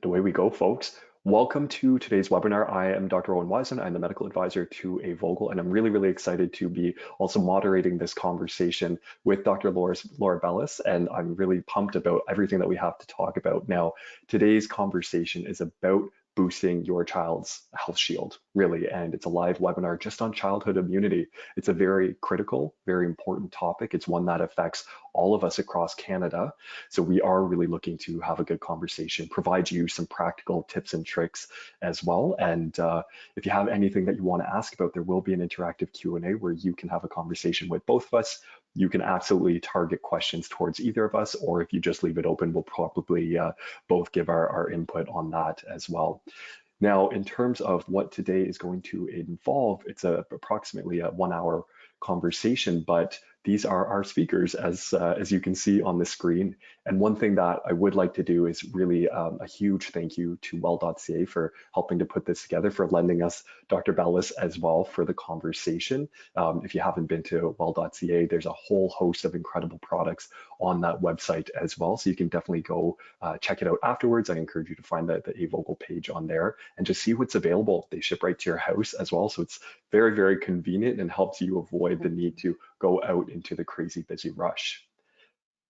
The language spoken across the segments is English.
Away we go, folks. Welcome to today's webinar. I am Dr. Owen Wiseman. I'm the medical advisor to A.Vogel, and I'm really excited to be also moderating this conversation with Dr. Laura Belus, and I'm really pumped about everything that we have to talk about. Now, today's conversation is about boosting your child's health shield, really, and it's a live webinar just on childhood immunity. It's a very critical, very important topic. It's one that affects all of us across Canada. So we are really looking to have a good conversation, provide you some practical tips and tricks as well. And if you have anything that you want to ask about, there will be an interactive Q&A where you can have a conversation with both of us. You can absolutely target questions towards either of us, or if you just leave it open, we'll probably both give our input on that as well. Now, in terms of what today is going to involve, it's approximately a 1 hour conversation, but these are our speakers as you can see on the screen. And one thing that I would like to do is really a huge thank you to well.ca for helping to put this together, for lending us Dr. Belus as well for the conversation. If you haven't been to well.ca, there's a whole host of incredible products on that website as well. So you can definitely go check it out afterwards. I encourage you to find the A.Vogel page on there and just see what's available. They ship right to your house as well. So it's very convenient and helps you avoid the need to go out into the crazy busy rush.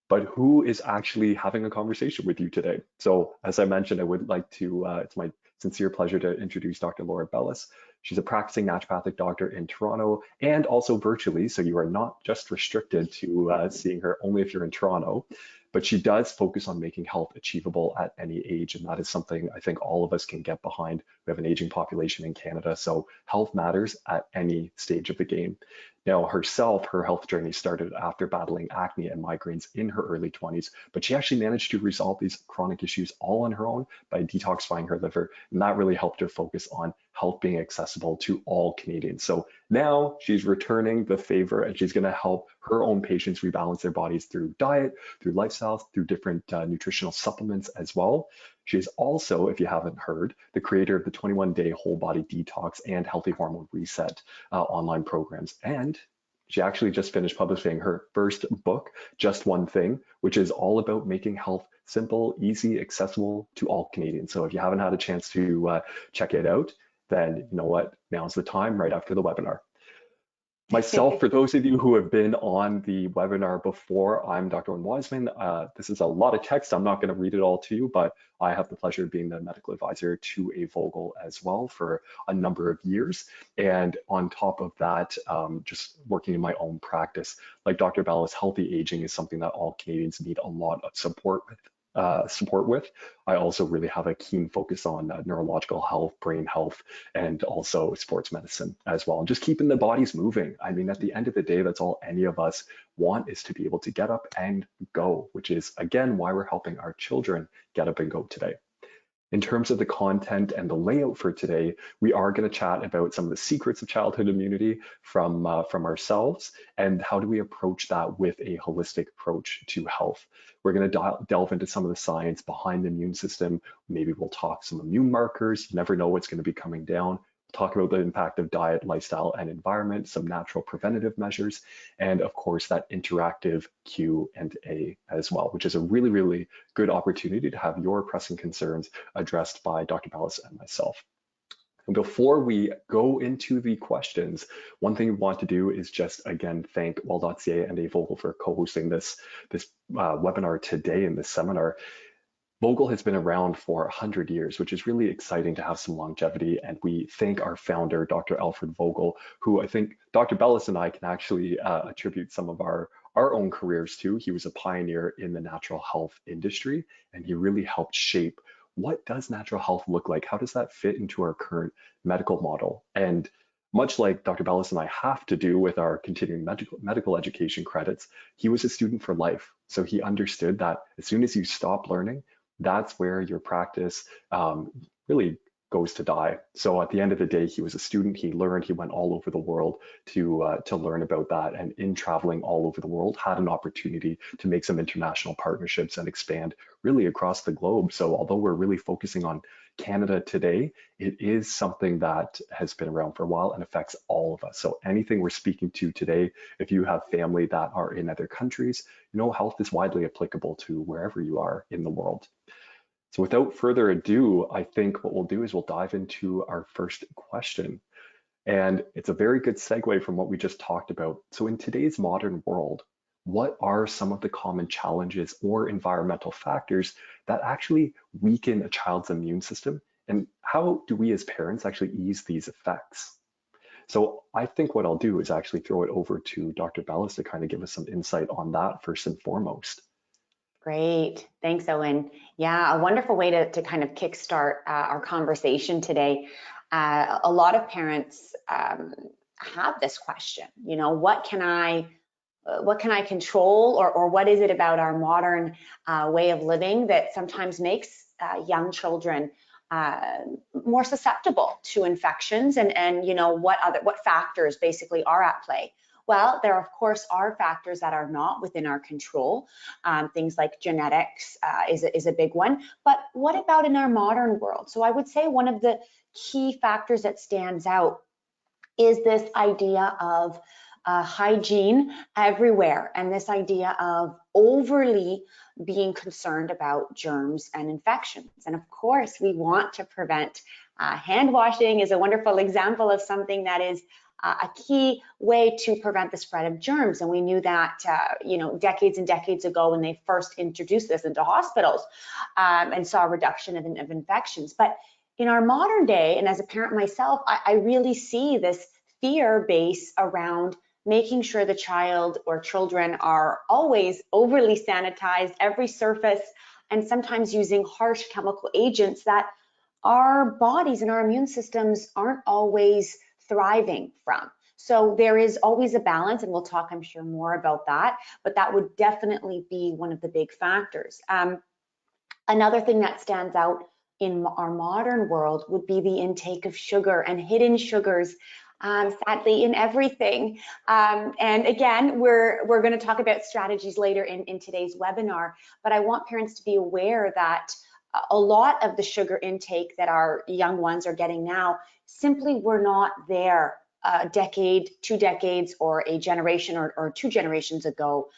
But who is actually having a conversation with you today? So as I mentioned, I would like to, it's my sincere pleasure to introduce Dr. Laura Belus. She's a practicing naturopathic doctor in Toronto and also virtually, so you are not just restricted to seeing her only if you're in Toronto, but she does focus on making health achievable at any age, and that is something I think all of us can get behind. We have an aging population in Canada, so health matters at any stage of the game. Now, herself, her health journey started after battling acne and migraines in her early 20s, but she actually managed to resolve these chronic issues all on her own by detoxifying her liver, and that really helped her focus on health being accessible to all Canadians. So now she's returning the favor, and she's going to help her own patients rebalance their bodies through diet, through lifestyles, through different nutritional supplements as well. She is also, if you haven't heard, the creator of the 21-day whole body detox and healthy hormone reset online programs. And she actually just finished publishing her first book, Just One Thing, which is all about making health simple, easy, accessible to all Canadians. So if you haven't had a chance to check it out, then you know what, now's the time right after the webinar. Myself, for those of you who have been on the webinar before, I'm Dr. Owen Wiseman. This is a lot of text. I'm not going to read it all to you, but I have the pleasure of being the medical advisor to A.Vogel as well for a number of years. And on top of that, just working in my own practice. Like Dr. Belus, healthy aging is something that all Canadians need a lot of support with. I also really have a keen focus on neurological health, brain health, and also sports medicine as well. And just keeping the bodies moving. I mean, at the end of the day, that's all any of us want, is to be able to get up and go, which is, again, why we're helping our children get up and go today. In terms of the content and the layout for today, we are going to chat about some of the secrets of childhood immunity from ourselves, and how do we approach that with a holistic approach to health. We're going to delve into some of the science behind the immune system. Maybe we'll talk some immune markers. You never know what's going to be coming down. Talk about the impact of diet, lifestyle, and environment, some natural preventative measures, and of course that interactive Q&A as well, which is a really good opportunity to have your pressing concerns addressed by Dr. Belus and myself. And before we go into the questions, one thing we want to do is just again thank well.ca and A.Vogel for co-hosting this webinar today in this seminar. Vogel has been around for 100 years, which is really exciting to have some longevity. And we thank our founder, Dr. Alfred Vogel, who I think Dr. Belus and I can actually attribute some of our own careers to. He was a pioneer in the natural health industry, and he really helped shape what does natural health look like? How does that fit into our current medical model? And much like Dr. Belus and I have to do with our continuing medical education credits, he was a student for life. So he understood that as soon as you stop learning, that's where your practice really goes to die. So at the end of the day, he was a student, he learned, he went all over the world to learn about that. And in traveling all over the world, had an opportunity to make some international partnerships and expand really across the globe. So although we're really focusing on Canada today, it is something that has been around for a while and affects all of us. So anything we're speaking to today, if you have family that are in other countries, you know, health is widely applicable to wherever you are in the world. So without further ado, I think what we'll do is we'll dive into our first question. And it's a very good segue from what we just talked about. So in today's modern world, what are some of the common challenges or environmental factors that actually weaken a child's immune system? And how do we as parents actually ease these effects? So I think what I'll do is actually throw it over to Dr. Bellis to kind of give us some insight on that first and foremost. Great. Thanks, Owen. Yeah, a wonderful way to kind of kickstart our conversation today. A lot of parents have this question, what can I control, or what is it about our modern way of living that sometimes makes young children more susceptible to infections, and what factors basically are at play? Well, there of course are factors that are not within our control. Things like genetics is a big one. But what about in our modern world? So I would say one of the key factors that stands out is this idea of hygiene everywhere, and this idea of overly being concerned about germs and infections. And of course, we want to prevent. Hand washing is a wonderful example of something that is a key way to prevent the spread of germs. And we knew that, decades and decades ago when they first introduced this into hospitals, and saw a reduction of infections. But in our modern day, and as a parent myself, I really see this fear base around making sure the child or children are always overly sanitized, every surface, and sometimes using harsh chemical agents that our bodies and our immune systems aren't always thriving from. So there is always a balance, and we'll talk, I'm sure, more about that, but that would definitely be one of the big factors. Another thing that stands out in our modern world would be the intake of sugar and hidden sugars, sadly, in everything. And again, we're going to talk about strategies later in today's webinar, but I want parents to be aware that a lot of the sugar intake that our young ones are getting now simply were not there a decade, 2 decades, or a generation or 2 generations ago.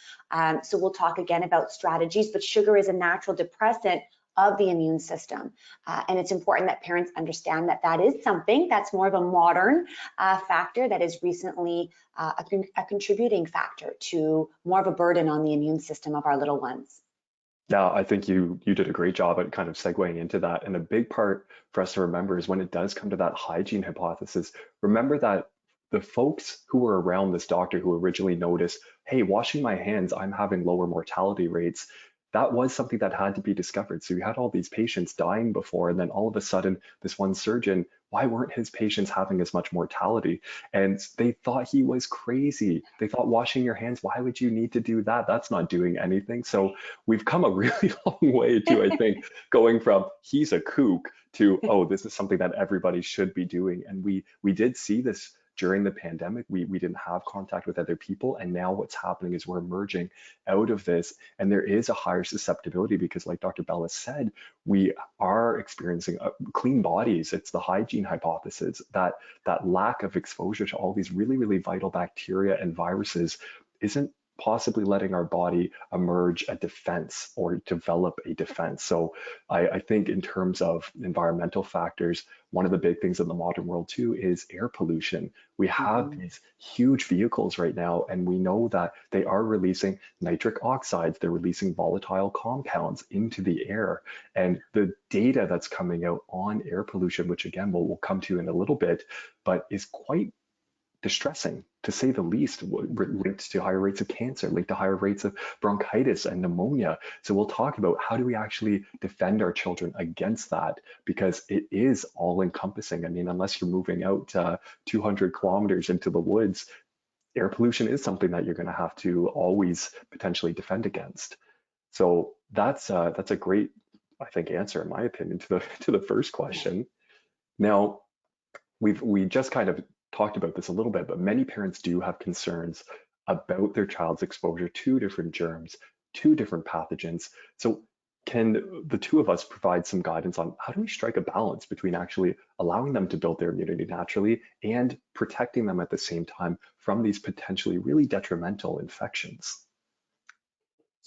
So we'll talk again about strategies, but sugar is a natural depressant of the immune system. And it's important that parents understand that that is something that's more of a modern factor that is recently a contributing factor to more of a burden on the immune system of our little ones. Yeah, I think you did a great job at kind of segueing into that. And a big part for us to remember is when it does come to that hygiene hypothesis, remember that the folks who were around this doctor who originally noticed, hey, washing my hands, I'm having lower mortality rates. That was something that had to be discovered. So you had all these patients dying before, and then all of a sudden, this one surgeon, why weren't his patients having as much mortality? And they thought he was crazy. They thought washing your hands, why would you need to do that? That's not doing anything. So we've come a really long way to, I think, going from he's a kook to, oh, this is something that everybody should be doing. And we did see this during the pandemic. We didn't have contact with other people. And now what's happening is we're emerging out of this. And there is a higher susceptibility because, like Dr. Bellis said, we are experiencing clean bodies. It's the hygiene hypothesis that lack of exposure to all these really, really vital bacteria and viruses isn't possibly letting our body emerge a defense or develop a defense. So I think in terms of environmental factors, one of the big things in the modern world too is air pollution. We have these huge vehicles right now, and we know that they are releasing nitric oxides, they're releasing volatile compounds into the air. And the data that's coming out on air pollution, which again we'll come to in a little bit, but is quite distressing, to say the least, linked to higher rates of cancer, linked to higher rates of bronchitis and pneumonia. So we'll talk about how do we actually defend our children against that, because it is all encompassing. I mean, unless you're moving out 200 kilometers into the woods, air pollution is something that you're going to have to always potentially defend against. So that's a great, I think, answer in my opinion to the first question. Now, we just kind of talked about this a little bit, but many parents do have concerns about their child's exposure to different germs, to different pathogens. So can the two of us provide some guidance on how do we strike a balance between actually allowing them to build their immunity naturally and protecting them at the same time from these potentially really detrimental infections?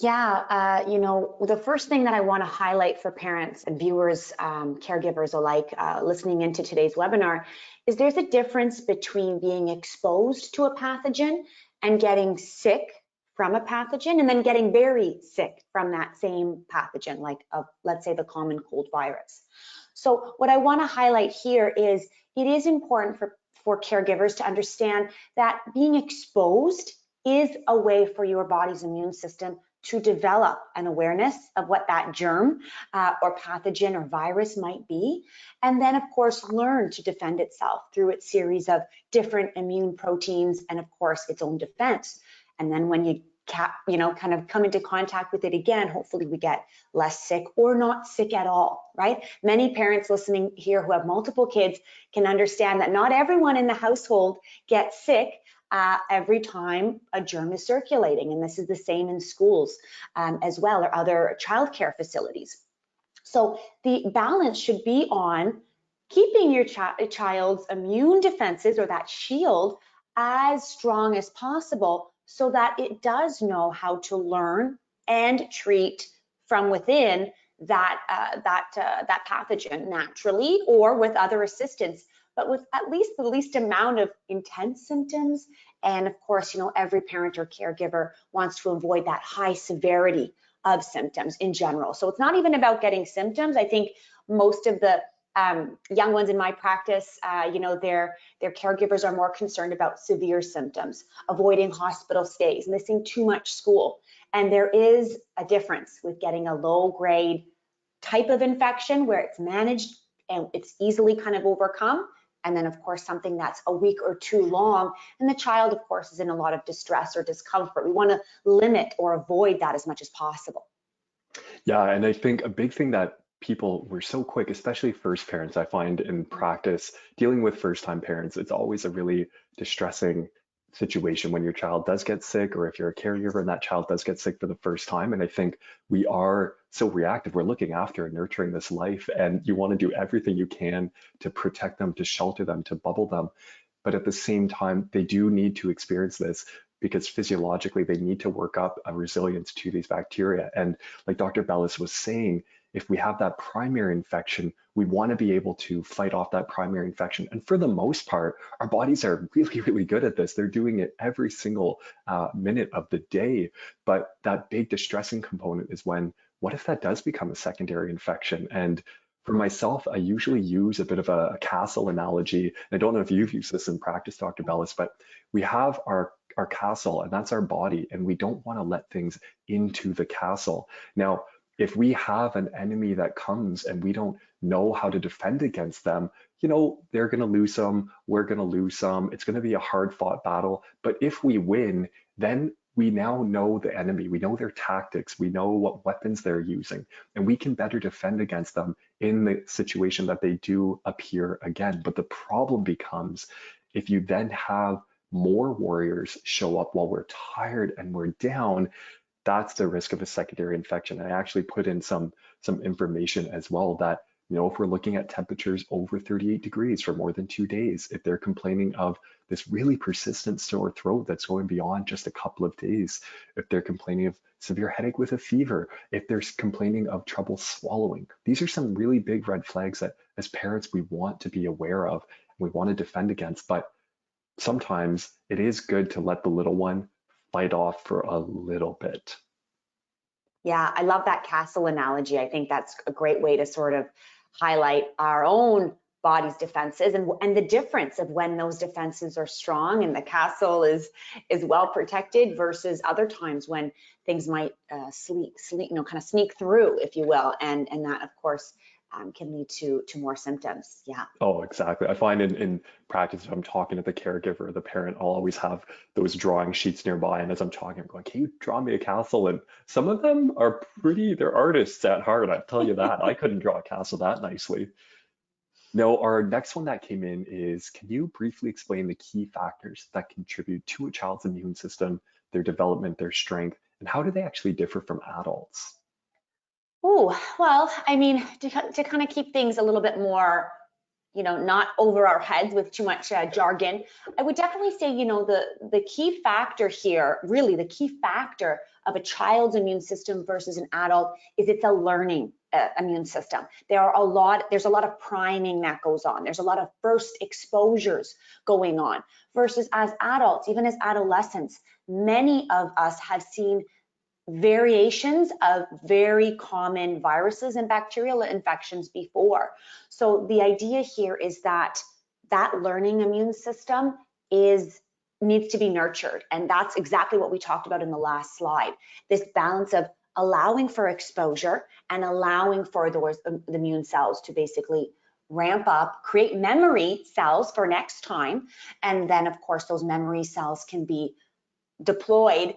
Yeah, the first thing that I want to highlight for parents and viewers, caregivers alike, listening into today's webinar, is there's a difference between being exposed to a pathogen and getting sick from a pathogen, and then getting very sick from that same pathogen, like let's say the common cold virus. So what I want to highlight here is it is important for caregivers to understand that being exposed is a way for your body's immune system to develop an awareness of what that germ or pathogen or virus might be, and then of course learn to defend itself through its series of different immune proteins and of course its own defense. And then when you kind of come into contact with it again, hopefully we get less sick or not sick at all, right? Many parents listening here who have multiple kids can understand that not everyone in the household gets sick every time a germ is circulating. And this is the same in schools as well, or other childcare facilities. So the balance should be on keeping your child's immune defenses, or that shield, as strong as possible so that it does know how to learn and treat from within that pathogen naturally or with other assistance, but with at least the least amount of intense symptoms. And of course, every parent or caregiver wants to avoid that high severity of symptoms in general. So it's not even about getting symptoms. I think most of the young ones in my practice, their caregivers are more concerned about severe symptoms, avoiding hospital stays, missing too much school. And there is a difference with getting a low grade type of infection where it's managed and it's easily kind of overcome. And then of course, something that's a week or two long, and the child of course is in a lot of distress or discomfort. We want to limit or avoid that as much as possible. Yeah, and I think a big thing that people were so quick, especially first parents, I find in practice, dealing with first-time parents, it's always a really distressing situation when your child does get sick, or if you're a caregiver and that child does get sick for the first time. And I think we are so reactive. We're looking after and nurturing this life, and you want to do everything you can to protect them, to shelter them, to bubble them. But at the same time, they do need to experience this because physiologically they need to work up a resilience to these bacteria. And like Dr. Belus was saying, if we have that primary infection, we want to be able to fight off that primary infection. And for the most part, our bodies are really, really good at this. They're doing it every single minute of the day. But that big distressing component is when, what if that does become a secondary infection? And for myself, I usually use a bit of a castle analogy. I don't know if you've used this in practice, Dr. Bellis, but we have our castle, and that's our body, and we don't want to let things into the castle. Now, if we have an enemy that comes and we don't know how to defend against them, they're going to lose some, we're going to lose some. It's going to be a hard fought battle. But if we win, then we now know the enemy, we know their tactics, we know what weapons they're using, and we can better defend against them in the situation that they do appear again. But the problem becomes if you then have more warriors show up while we're tired and we're down, that's the risk of a secondary infection. And I actually put in some information as well that, if we're looking at temperatures over 38 degrees for more than 2 days, if they're complaining of this really persistent sore throat that's going beyond just a couple of days, if they're complaining of severe headache with a fever, if they're complaining of trouble swallowing, these are some really big red flags that as parents we want to be aware of and we want to defend against. But sometimes it is good to let the little one fight off for a little bit. Yeah, I love that castle analogy. I think that's a great way to sort of highlight our own body's defenses and the difference of when those defenses are strong and the castle is well protected versus other times when things might kind of sneak through, if you will, and that of course can lead to more symptoms. Yeah. Oh, exactly. I find in practice, if I'm talking to the caregiver, the parent, I'll always have those drawing sheets nearby. And as I'm talking, I'm going, can you draw me a castle? And some of them are they're artists at heart. I'll tell you that. I couldn't draw a castle that nicely. No, our next one that came in is, can you briefly explain the key factors that contribute to a child's immune system, their development, their strength, and how do they actually differ from adults? Oh, well, I mean, to kind of keep things a little bit more, not over our heads with too much jargon, I would definitely say, the key factor here, really the key factor of a child's immune system versus an adult is it's a learning immune system. There's a lot of priming that goes on. There's a lot of first exposures going on versus as adults, even as adolescents, many of us have seen variations of very common viruses and bacterial infections before. So the idea here is that learning immune system needs to be nurtured. And that's exactly what we talked about in the last slide. This balance of allowing for exposure and allowing for those the immune cells to basically ramp up, create memory cells for next time. And then of course, those memory cells can be deployed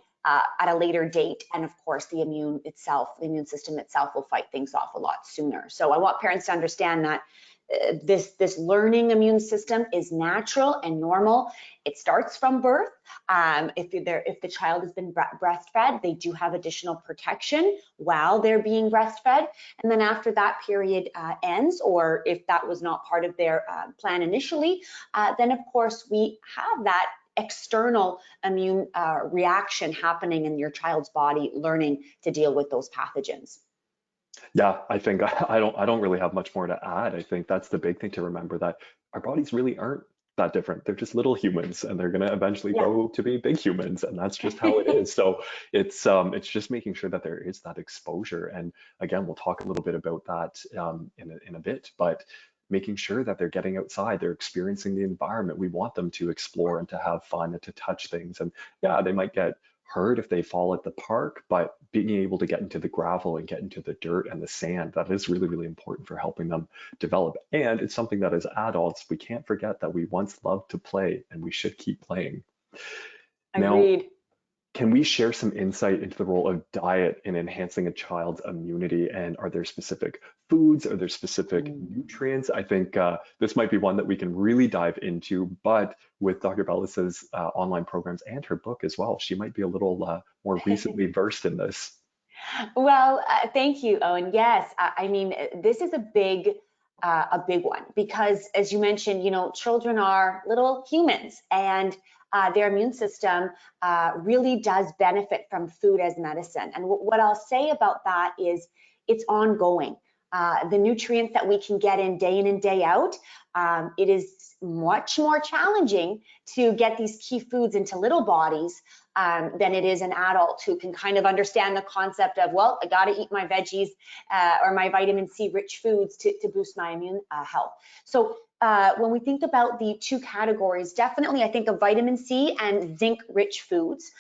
at a later date, and of course the immune system itself will fight things off a lot sooner. So I want parents to understand that this learning immune system is natural and normal. It starts from birth. If the child has been breastfed, they do have additional protection while they're being breastfed, and then after that period ends, or if that was not part of their plan initially, then of course we have that external immune reaction happening in your child's body, learning to deal with those pathogens. Yeah, I think I don't really have much more to add. I think that's the big thing to remember, that our bodies really aren't that different. They're just little humans, and they're going to eventually Yeah. grow to be big humans, and that's just how it is. So it's just making sure that there is that exposure. And again, we'll talk a little bit about that in a bit, but making sure that they're getting outside, they're experiencing the environment. We want them to explore and to have fun and to touch things. And yeah, they might get hurt if they fall at the park, but being able to get into the gravel and get into the dirt and the sand, that is really, really important for helping them develop. And it's something that as adults, we can't forget that we once loved to play, and we should keep playing. Now, Agreed. can we share some insight into the role of diet in enhancing a child's immunity? And are there specific foods? Are there specific nutrients? I think this might be one that we can really dive into, but with Dr. Bellus's online programs and her book as well, she might be a little more recently versed in this. Well, thank you, Owen. Yes, I mean, this is a big one because, as you mentioned, children are little humans, and their immune system really does benefit from food as medicine. And what I'll say about that is it's ongoing. The nutrients that we can get in and day out, it is much more challenging to get these key foods into little bodies than it is an adult who can kind of understand the concept of, well, I got to eat my veggies or my vitamin C rich foods to boost my immune health. So when we think about the two categories, definitely I think of vitamin C and zinc rich foods.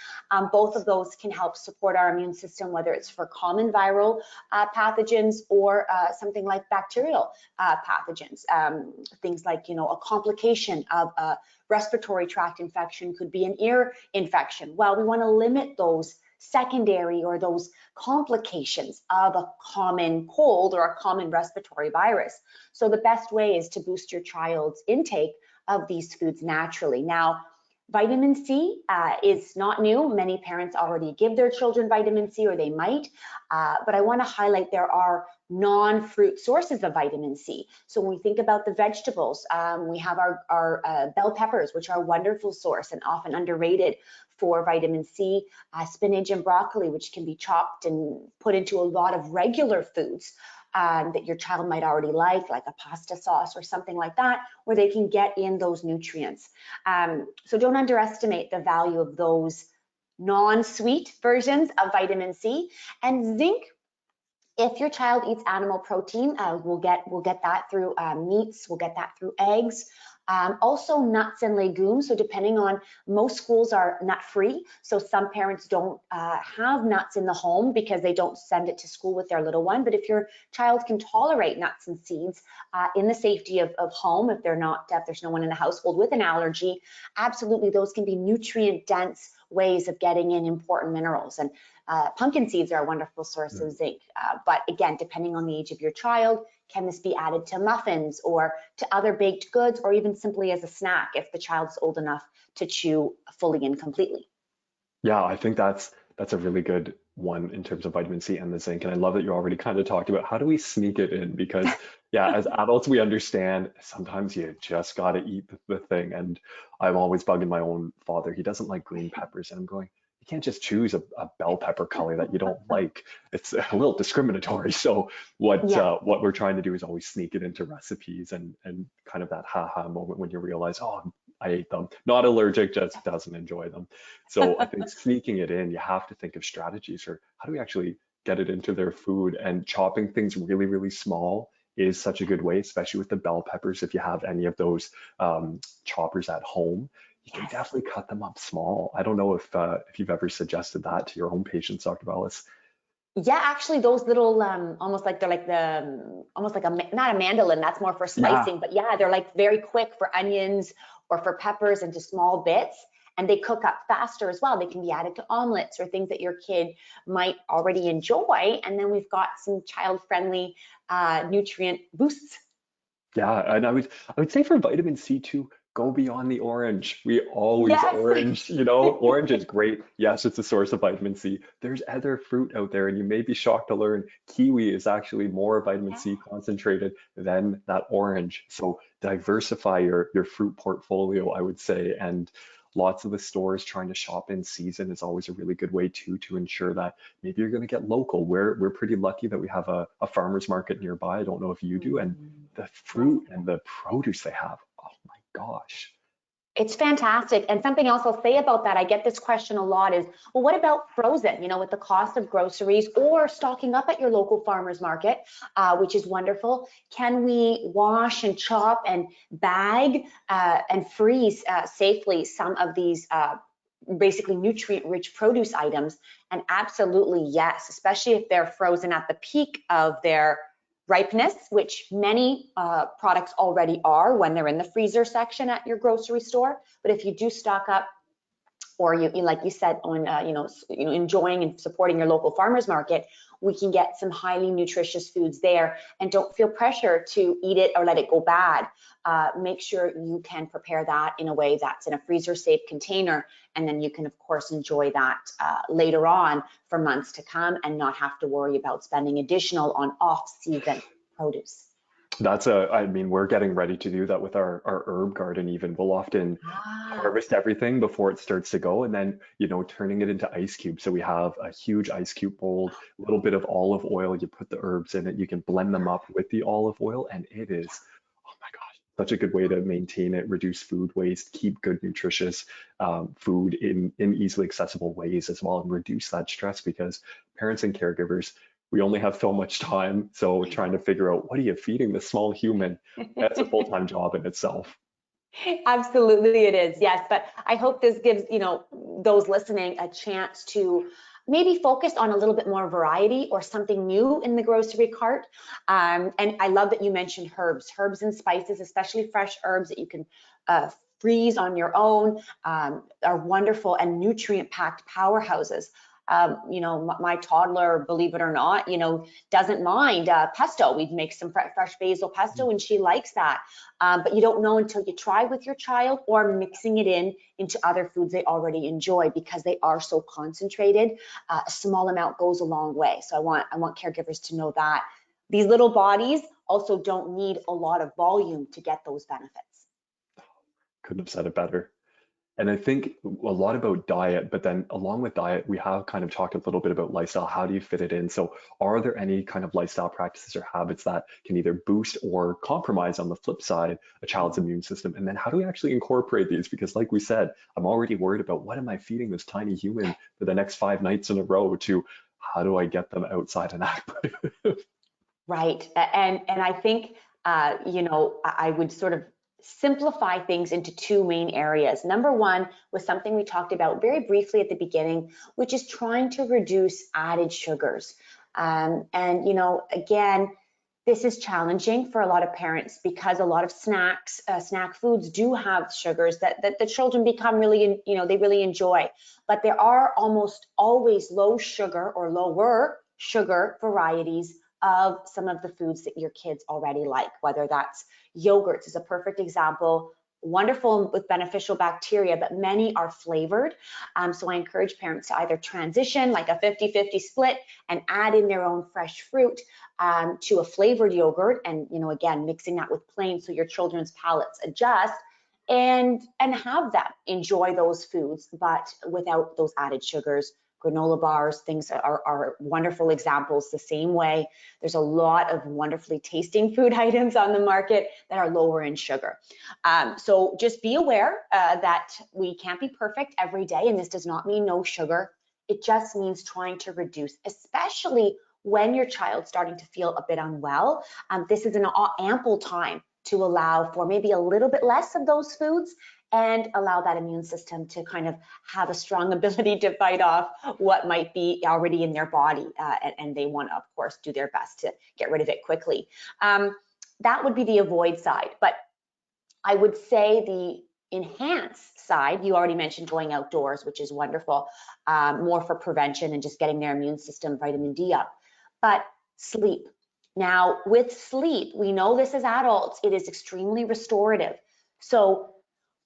Both of those can help support our immune system, whether it's for common viral pathogens or something like bacterial pathogens. Things like, a complication of a respiratory tract infection could be an ear infection. Well, we want to limit those secondary or those complications of a common cold or a common respiratory virus. So the best way is to boost your child's intake of these foods naturally. Now, vitamin C is not new. Many parents already give their children vitamin C, or they might, but I want to highlight there are non-fruit sources of vitamin C. So when we think about the vegetables, we have our bell peppers, which are a wonderful source and often underrated for vitamin C, spinach and broccoli, which can be chopped and put into a lot of regular foods that your child might already like a pasta sauce or something like that, where they can get in those nutrients. So don't underestimate the value of those non-sweet versions of vitamin C. And zinc, if your child eats animal protein, we'll get that through meats, we'll get that through eggs. Also nuts and legumes. So depending on, most schools are nut free. So some parents don't have nuts in the home because they don't send it to school with their little one. But if your child can tolerate nuts and seeds in the safety of home, if there's no one in the household with an allergy, absolutely those can be nutrient dense ways of getting in important minerals. And pumpkin seeds are a wonderful source of zinc. But again, depending on the age of your child, can this be added to muffins or to other baked goods, or even simply as a snack if the child's old enough to chew fully and completely? Yeah, I think that's a really good one in terms of vitamin C and the zinc. And I love that you already kind of talked about how do we sneak it in, because yeah, as adults we understand sometimes you just gotta eat the thing. And I'm always bugging my own father. He doesn't like green peppers, and I'm going, you you can't just choose a bell pepper color that you don't like. It's a little discriminatory. So Yeah. what we're trying to do is always sneak it into recipes, and kind of that haha moment when you realize, oh, I ate them. Not allergic, just doesn't enjoy them. So I think sneaking it in, you have to think of strategies for how do we actually get it into their food, and chopping things really, really small is such a good way, especially with the bell peppers. If you have any of those choppers at home, you can Yes. definitely cut them up small. I don't know if you've ever suggested that to your own patients, Dr. Bellis. Yeah, actually, those little almost like they're like the almost like not a mandolin. That's more for Yeah, slicing, but yeah, they're like very quick for onions or for peppers into small bits, and they cook up faster as well. They can be added to omelets or things that your kid might already enjoy, and then we've got some child-friendly nutrient boosts. yeah, and I would say for vitamin C too, go beyond the orange. We always Yes. orange, orange is great. Yes, it's a source of vitamin C. There's other fruit out there, and you may be shocked to learn kiwi is actually more vitamin Yeah. C concentrated than that orange. So diversify your fruit portfolio, I would say, and lots of the stores trying to shop in season is always a really good way too, to ensure that maybe you're going to get local. We're pretty lucky that we have a farmer's market nearby. I don't know if you do, and Mm. the Yes. fruit and the produce they have. Oh my gosh. It's fantastic. And something else I'll say about that, I get this question a lot is, well, what about frozen, with the cost of groceries or stocking up at your local farmer's market, which is wonderful. Can we wash and chop and bag and freeze safely some of these basically nutrient-rich produce items? And absolutely yes, especially if they're frozen at the peak of their ripeness, which many products already are when they're in the freezer section at your grocery store. But if you do stock up, or like you said, on enjoying and supporting your local farmers market, we can get some highly nutritious foods there, and don't feel pressure to eat it or let it go bad. Make sure you can prepare that in a way that's in a freezer safe container, and then you can of course enjoy that later on for months to come, and not have to worry about spending additional on off-season produce. I mean, we're getting ready to do that with our herb garden even. We'll often Ah, harvest everything before it starts to go, and then, turning it into ice cubes. So we have a huge ice cube bowl, a little bit of olive oil. You put the herbs in it, you can blend them up with the olive oil, and it is, oh my gosh, such a good way to maintain it, reduce food waste, keep good nutritious food in easily accessible ways as well, and reduce that stress, because parents and caregivers, we only have so much time. So I trying to figure out what are you feeding this small human, that's a know. full-time job in itself. Absolutely it is, yes. But I hope this gives, those listening a chance to maybe focus on a little bit more variety or something new in the grocery cart. And I love that you mentioned herbs and spices, especially fresh herbs that you can freeze on your own, are wonderful and nutrient-packed powerhouses. My toddler, believe it or not, doesn't mind pesto. We'd make some fresh basil pesto, and she likes that. But you don't know until you try with your child, or mixing it into other foods they already enjoy, because they are so concentrated. A small amount goes a long way. So I want caregivers to know that these little bodies also don't need a lot of volume to get those benefits. Couldn't have said it better. And I think a lot about diet, but then along with diet, we have kind of talked a little bit about lifestyle. How do you fit it in? So, are there any kind of lifestyle practices or habits that can either boost or compromise on the flip side a child's immune system? And then how do we actually incorporate these? Because, like we said, I'm already worried about what am I feeding this tiny human for the next 5 nights in a row, to how do I get them outside and active? Right. And I think, I would sort of simplify things into two main areas. Number one was something we talked about very briefly at the beginning, which is trying to reduce added sugars. And, again, this is challenging for a lot of parents, because a lot of snack foods do have sugars that the children become really, they really enjoy. But there are almost always low sugar or lower sugar varieties of some of the foods that your kids already like, whether that's yogurts is a perfect example, wonderful with beneficial bacteria, but many are flavored. So I encourage parents to either transition like a 50-50 split and add in their own fresh fruit to a flavored yogurt, and again, mixing that with plain so your children's palates adjust. and have them enjoy those foods, but without those added sugars. Granola bars, things are wonderful examples. The same way, there's a lot of wonderfully tasting food items on the market that are lower in sugar. So just be aware that we can't be perfect every day, and this does not mean no sugar. It just means trying to reduce, especially when your child's starting to feel a bit unwell. This is an ample time to allow for maybe a little bit less of those foods and allow that immune system to kind of have a strong ability to fight off what might be already in their body. And they want to, of course, do their best to get rid of it quickly. That would be the avoid side. But I would say the enhance side, you already mentioned going outdoors, which is wonderful, more for prevention and just getting their immune system vitamin D up. But sleep. Now, with sleep, we know this as adults, it is extremely restorative. So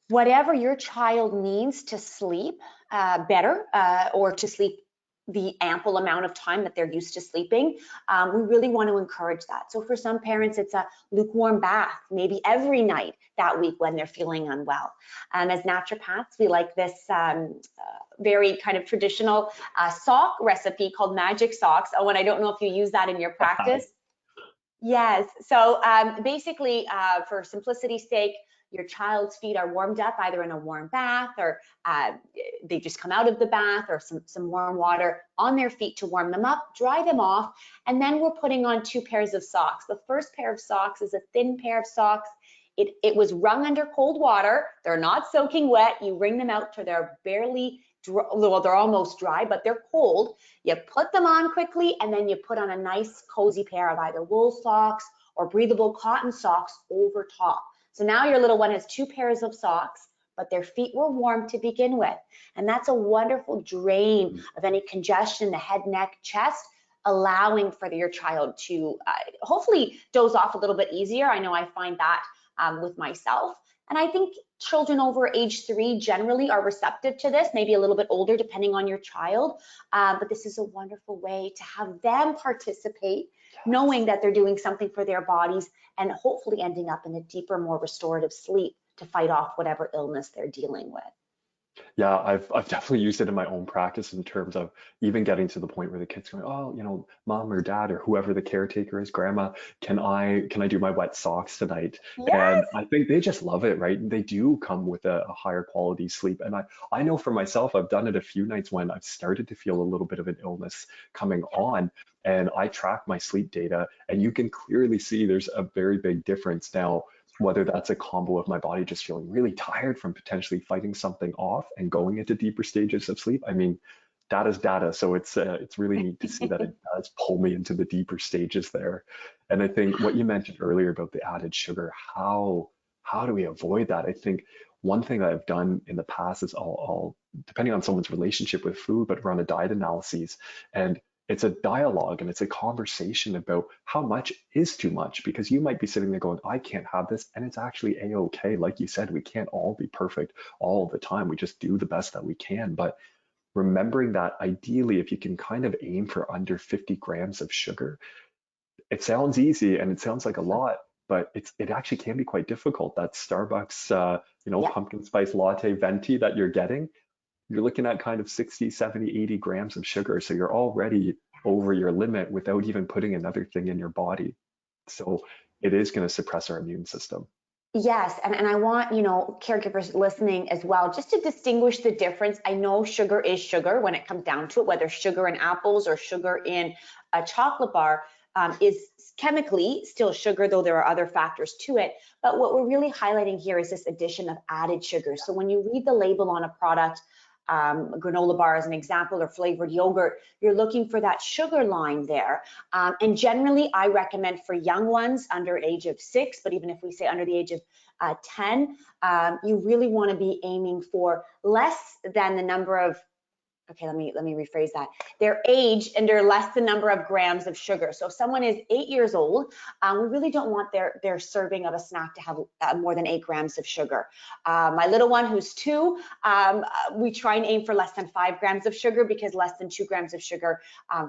whatever your child needs to sleep better or to sleep the ample amount of time that they're used to sleeping, we really want to encourage that. So for some parents, it's a lukewarm bath, maybe every night that week when they're feeling unwell. As naturopaths, we like this very kind of traditional sock recipe called magic socks. Owen, I don't know if you use that in your practice. Yes, so basically for simplicity's sake, your child's feet are warmed up either in a warm bath or they just come out of the bath, or some warm water on their feet to warm them up, dry them off, and then we're putting on 2 pairs of socks. The first pair of socks is a thin pair of socks. It was wrung under cold water. They're not soaking wet. You wring them out till they're barely dry, well, they're almost dry, but they're cold. You put them on quickly, and then you put on a nice cozy pair of either wool socks or breathable cotton socks over top. So now your little one has 2 pairs of socks, but their feet were warm to begin with. And that's a wonderful drain of any congestion in the head, neck, chest, allowing for your child to hopefully doze off a little bit easier. I know I find that with myself. And I think children over age 3 generally are receptive to this, maybe a little bit older depending on your child. But this is a wonderful way to have them participate, knowing that they're doing something for their bodies and hopefully ending up in a deeper, more restorative sleep to fight off whatever illness they're dealing with. Yeah, I've definitely used it in my own practice in terms of even getting to the point where the kids going, oh, mom or dad or whoever the caretaker is, grandma, can I do my wet socks tonight? Yes. And I think they just love it, right? They do come with a higher quality sleep. And I know for myself, I've done it a few nights when I've started to feel a little bit of an illness coming on. And I track my sleep data, and you can clearly see there's a very big difference now, whether that's a combo of my body just feeling really tired from potentially fighting something off and going into deeper stages of sleep. I mean, data's data, so it's really neat to see that it does pull me into the deeper stages there. And I think what you mentioned earlier about the added sugar, how do we avoid that? I think one thing that I've done in the past is I'll depending on someone's relationship with food, but run a diet analysis, and it's a dialogue and it's a conversation about how much is too much, because you might be sitting there going, I can't have this, and it's actually a-okay. Like you said, we can't all be perfect all the time. We just do the best that we can. But remembering that ideally, if you can kind of aim for under 50 grams of sugar, it sounds easy and it sounds like a lot, but it actually can be quite difficult. That Starbucks Yeah. pumpkin spice latte venti that you're getting, you're looking at kind of 60, 70, 80 grams of sugar. So you're already over your limit without even putting another thing in your body. So it is going to suppress our immune system. Yes, and I want, caregivers listening as well, just to distinguish the difference. I know sugar is sugar when it comes down to it, whether sugar in apples or sugar in a chocolate bar is chemically still sugar, though there are other factors to it. But what we're really highlighting here is this addition of added sugar. So when you read the label on a product, granola bar as an example, or flavored yogurt, you're looking for that sugar line there. And generally, I recommend for young ones under the age of 6, but even if we say under the age of 10, you really want to be aiming for less than the number of okay, let me rephrase that. They're aged and they're less the number of grams of sugar. So if someone is 8 years old, we really don't want their serving of a snack to have more than 8 grams of sugar. My little one who's 2, we try and aim for less than 5 grams of sugar, because less than 2 grams of sugar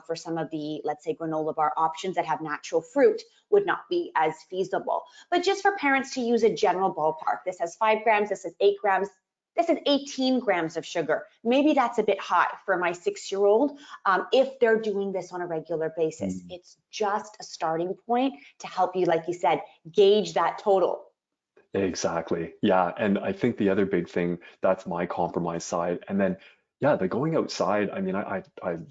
for some of the, let's say, granola bar options that have natural fruit would not be as feasible. But just for parents to use a general ballpark, this has 5 grams, this is 8 grams, this is 18 grams of sugar. Maybe that's a bit high for my 6-year-old if they're doing this on a regular basis. It's just a starting point to help you, like you said, gauge that total. Exactly. Yeah. And I think the other big thing, that's my compromise side. And then, yeah, the going outside, I mean, I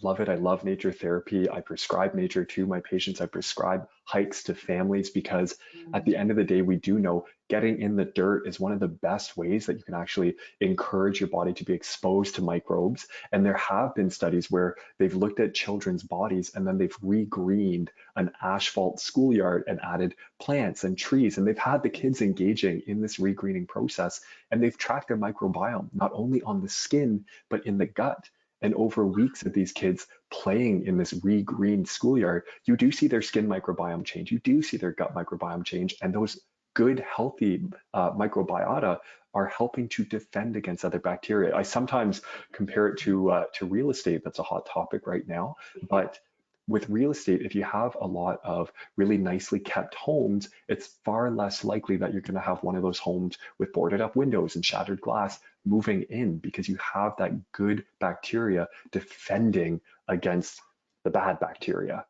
love it. I love nature therapy. I prescribe nature to my patients. I prescribe hikes to families because at the end of the day, we do know getting in the dirt is one of the best ways that you can actually encourage your body to be exposed to microbes. And there have been studies where they've looked at children's bodies and then they've re-greened an asphalt schoolyard and added plants and trees. And they've had the kids engaging in this regreening process, and they've tracked their microbiome, not only on the skin, but in the gut. And over weeks of these kids playing in this re-greened schoolyard, you do see their skin microbiome change. You do see their gut microbiome change. And those good, healthy microbiota are helping to defend against other bacteria. I sometimes compare it to real estate. That's a hot topic right now. But with real estate, if you have a lot of really nicely kept homes, it's far less likely that you're going to have one of those homes with boarded up windows and shattered glass moving in, because you have that good bacteria defending against the bad bacteria.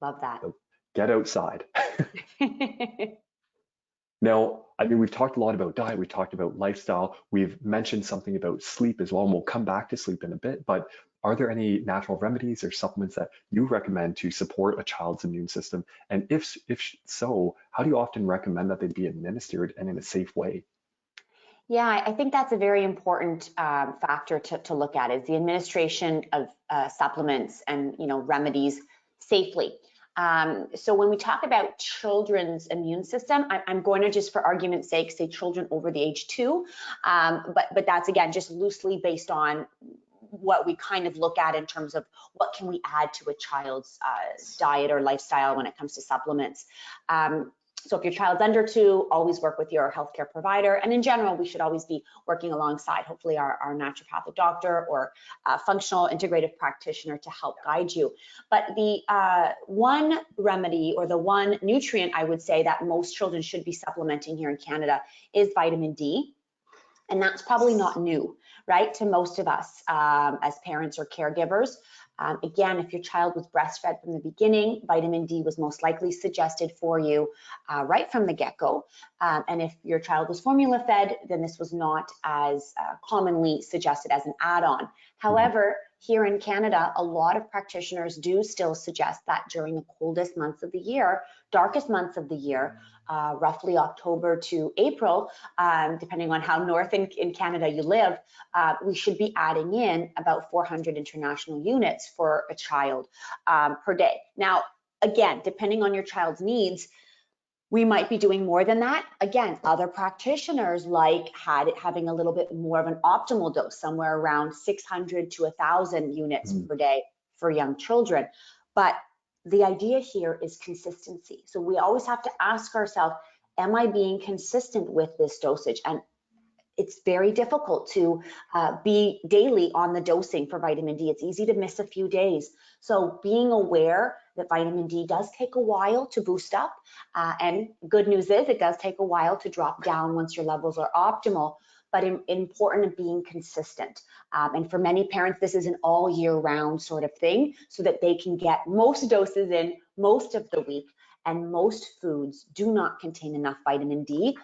Love that. So get outside. Now, I mean, we've talked a lot about diet, we've talked about lifestyle, we've mentioned something about sleep as well, and we'll come back to sleep in a bit, but are there any natural remedies or supplements that you recommend to support a child's immune system? And if so, how do you often recommend that they be administered and in a safe way? Yeah, I think that's a very important factor to look at, is the administration of supplements and remedies safely. So when we talk about children's immune system, I'm going to, just for argument's sake, say children over the age 2, but that's again just loosely based on what we kind of look at in terms of what can we add to a child's diet or lifestyle when it comes to supplements. So if your child's under 2, always work with your healthcare provider. And in general, we should always be working alongside, hopefully, our naturopathic doctor or functional integrative practitioner to help guide you. But the one remedy or the one nutrient I would say that most children should be supplementing here in Canada is vitamin D. And that's probably not new, right, to most of us as parents or caregivers. Again, if your child was breastfed from the beginning, vitamin D was most likely suggested for you right from the get-go. And if your child was formula fed, then this was not as commonly suggested as an add-on. However, here in Canada, a lot of practitioners do still suggest that during the coldest months of the year, darkest months of the year, roughly October to April, depending on how north in Canada you live, we should be adding in about 400 international units for a child per day. Now, again, depending on your child's needs, we might be doing more than that. Again, other practitioners like having a little bit more of an optimal dose, somewhere around 600 to 1,000 units per day for young children. But the idea here is consistency. So we always have to ask ourselves, am I being consistent with this dosage? And it's very difficult to be daily on the dosing for vitamin D. It's easy to miss a few days. So being aware that vitamin D does take a while to boost up, and good news is it does take a while to drop down once your levels are optimal, but important in being consistent. And for many parents, this is an all year round sort of thing, so that they can get most doses in most of the week. And most foods do not contain enough vitamin D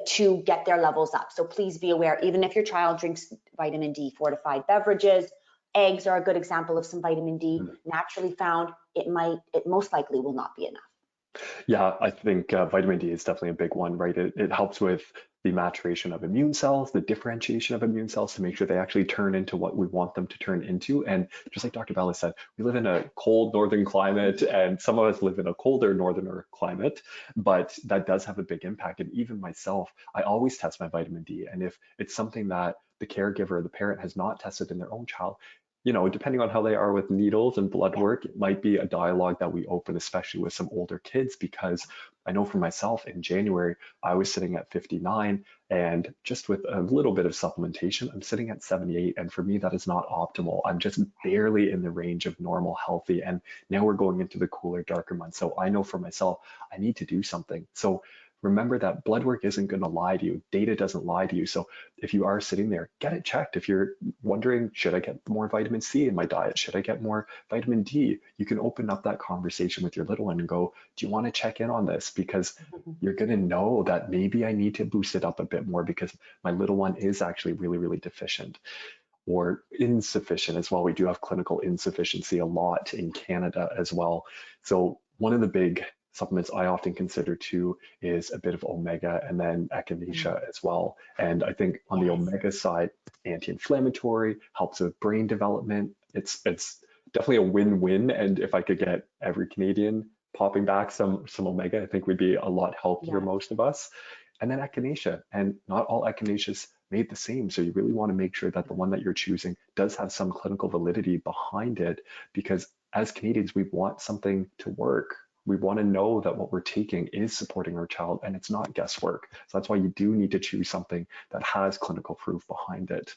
to get their levels up. So please be aware, even if your child drinks vitamin D fortified beverages, eggs are a good example of some vitamin D naturally found, it most likely will not be enough. Yeah, I think vitamin D is definitely a big one, right? It helps with the maturation of immune cells, the differentiation of immune cells to make sure they actually turn into what we want them to turn into. And just like Dr. Belus said, we live in a cold northern climate, and some of us live in a colder northern climate, but that does have a big impact. And even myself, I always test my vitamin D. And if it's something that the caregiver or the parent has not tested in their own child, depending on how they are with needles and blood work, it might be a dialogue that we open, especially with some older kids, because I know for myself in January, I was sitting at 59, and just with a little bit of supplementation, I'm sitting at 78. And for me, that is not optimal. I'm just barely in the range of normal, healthy. And now we're going into the cooler, darker months. So I know for myself, I need to do something. So remember that blood work isn't going to lie to you. Data doesn't lie to you. So if you are sitting there, get it checked. If you're wondering, should I get more vitamin C in my diet? Should I get more vitamin D? You can open up that conversation with your little one and go, do you want to check in on this? Because you're going to know that maybe I need to boost it up a bit more because my little one is actually really, really deficient or insufficient as well. We do have clinical insufficiency a lot in Canada as well. So one of the big supplements I often consider too is a bit of omega and then echinacea as well. And I think on the Yes. omega side, anti-inflammatory, helps with brain development. It's definitely a win-win. And if I could get every Canadian popping back some omega, I think we'd be a lot healthier, Yeah. most of us. And then echinacea, and not all echinaceas made the same. So you really want to make sure that the one that you're choosing does have some clinical validity behind it, because as Canadians, we want something to work. We want to know that what we're taking is supporting our child and it's not guesswork. So that's why you do need to choose something that has clinical proof behind it.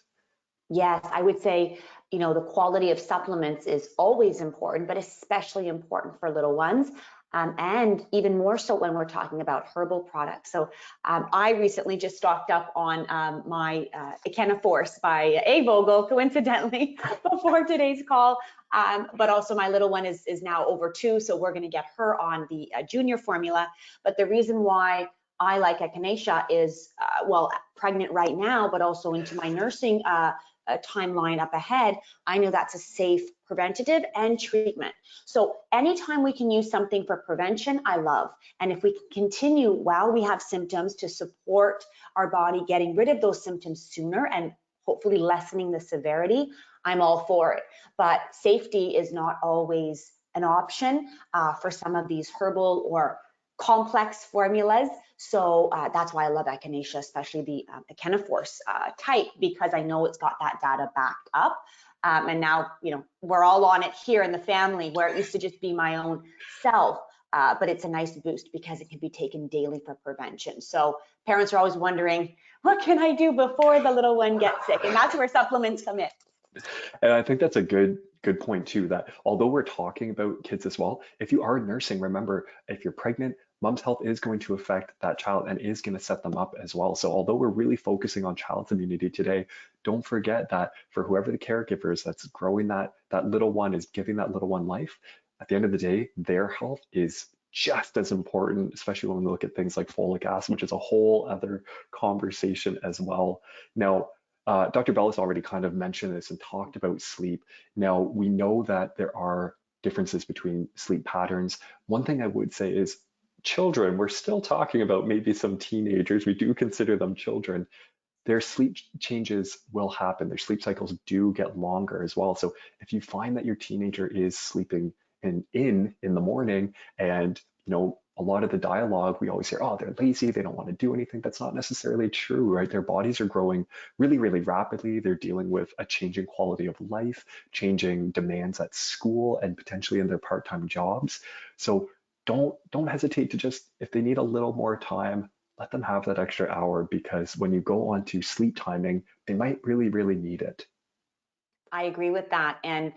Yes, I would say, the quality of supplements is always important, but especially important for little ones. And even more so when we're talking about herbal products. So I recently just stocked up on my Echinoforce by A.Vogel, coincidentally, before today's call. But also my little one is now over 2, so we're going to get her on the junior formula. But the reason why I like echinacea is, well, pregnant right now, but also into my nursing a timeline up ahead, I know that's a safe preventative and treatment. So anytime we can use something for prevention, I love. And if we can continue while we have symptoms to support our body getting rid of those symptoms sooner and hopefully lessening the severity, I'm all for it. But safety is not always an option for some of these herbal or complex formulas. So that's why I love echinacea, especially the Echinoforce type, because I know it's got that data backed up. And now, we're all on it here in the family, where it used to just be my own self. But it's a nice boost because it can be taken daily for prevention. So parents are always wondering, what can I do before the little one gets sick? And that's where supplements come in. And I think that's a good point too, that although we're talking about kids as well, if you are nursing, remember, if you're pregnant, mom's health is going to affect that child and is going to set them up as well. So although we're really focusing on child's immunity today, don't forget that for whoever the caregiver is that's growing that little one, is giving that little one life, at the end of the day, their health is just as important, especially when we look at things like folic acid, which is a whole other conversation as well. Now, Dr. Bellis already kind of mentioned this and talked about sleep. Now, we know that there are differences between sleep patterns. One thing I would say is children, we're still talking about maybe some teenagers, we do consider them children. Their sleep changes will happen. Their sleep cycles do get longer as well. So if you find that your teenager is sleeping in the morning, and a lot of the dialogue we always hear, oh, they're lazy, they don't want to do anything. That's not necessarily true, right? Their bodies are growing really, really rapidly. They're dealing with a changing quality of life, changing demands at school, and potentially in their part-time jobs. So don't hesitate to just, if they need a little more time, let them have that extra hour, because when you go on to sleep timing, they might really, really need it. I agree with that. And